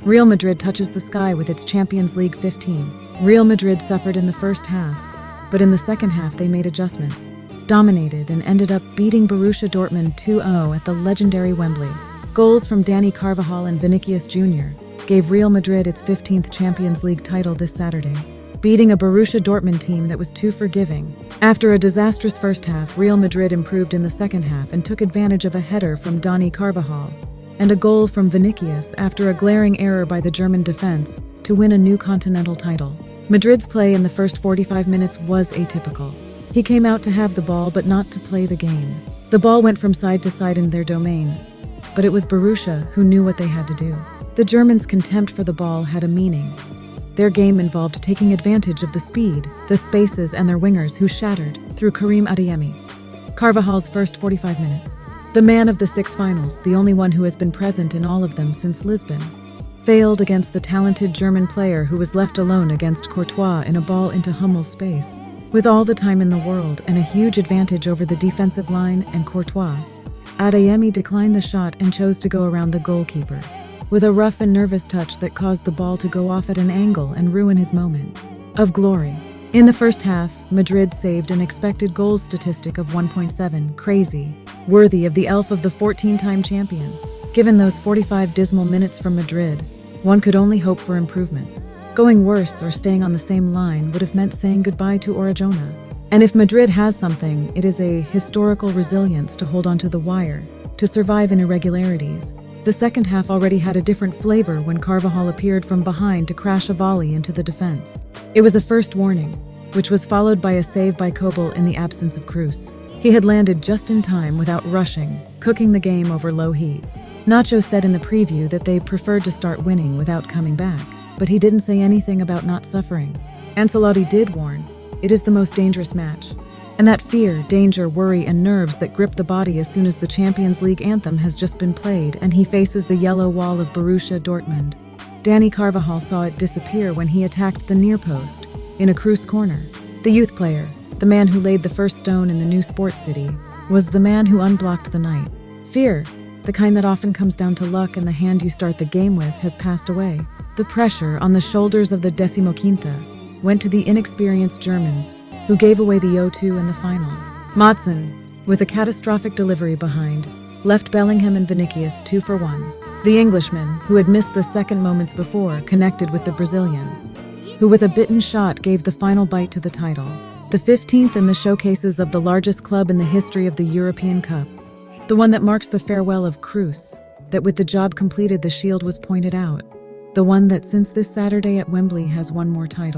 Real Madrid touches the sky with its Champions League 15. Real Madrid suffered in the first half, but in the second half they made adjustments, dominated, and ended up beating Borussia Dortmund 2-0 at the legendary Wembley. Goals from Dani Carvajal and Vinícius Júnior gave Real Madrid its 15th Champions League title this Saturday, beating a Borussia Dortmund team that was too forgiving. After a disastrous first half, Real Madrid improved in the second half and took advantage of a header from Dani Carvajal and a goal from Vinícius after a glaring error by the German defense to win a new continental title. Madrid's play in the first 45 minutes was atypical. He came out to have the ball but not to play the game. The ball went from side to side in their domain, but it was Borussia who knew what they had to do. The Germans' contempt for the ball had a meaning. Their game involved taking advantage of the speed, the spaces, and their wingers who shattered through Karim Adeyemi. Carvajal's first 45 minutes. The man of the 6 finals, the only one who has been present in all of them since Lisbon, failed against the talented German player who was left alone against Courtois in a ball into Hummel's space. With all the time in the world and a huge advantage over the defensive line and Courtois, Adeyemi declined the shot and chose to go around the goalkeeper, with a rough and nervous touch that caused the ball to go off at an angle and ruin his moment of glory. In the first half, Madrid saved an expected goals statistic of 1.7, crazy, worthy of the elf of the 14-time champion. Given those 45 dismal minutes from Madrid, one could only hope for improvement. Going worse or staying on the same line would have meant saying goodbye to Orejona. And if Madrid has something, it is a historical resilience to hold onto the wire, to survive in irregularities. The second half already had a different flavor when Carvajal appeared from behind to crash a volley into the defense. It was a first warning, which was followed by a save by Kobel in the absence of Cruz. He had landed just in time without rushing, cooking the game over low heat. Nacho said in the preview that they preferred to start winning without coming back, but he didn't say anything about not suffering. Ancelotti did warn, it is the most dangerous match. And that fear, danger, worry, and nerves that grip the body as soon as the Champions League anthem has just been played and he faces the yellow wall of Borussia Dortmund. Dani Carvajal saw it disappear when he attacked the near post, in a Cruz corner. The youth player, the man who laid the first stone in the new sports city, was the man who unblocked the night. Fear, the kind that often comes down to luck and the hand you start the game with, has passed away. The pressure on the shoulders of the Decimoquinta went to the inexperienced Germans, who gave away the 0-2 in the final. Matson, with a catastrophic delivery behind, left Bellingham and Vinícius 2 for 1. The Englishman, who had missed the second moments before, connected with the Brazilian, who with a bitten shot gave the final bite to the title. The 15th in the showcases of the largest club in the history of the European Cup. The one that marks the farewell of Cruz, that with the job completed the shield was pointed out. The one that since this Saturday at Wembley has one more title.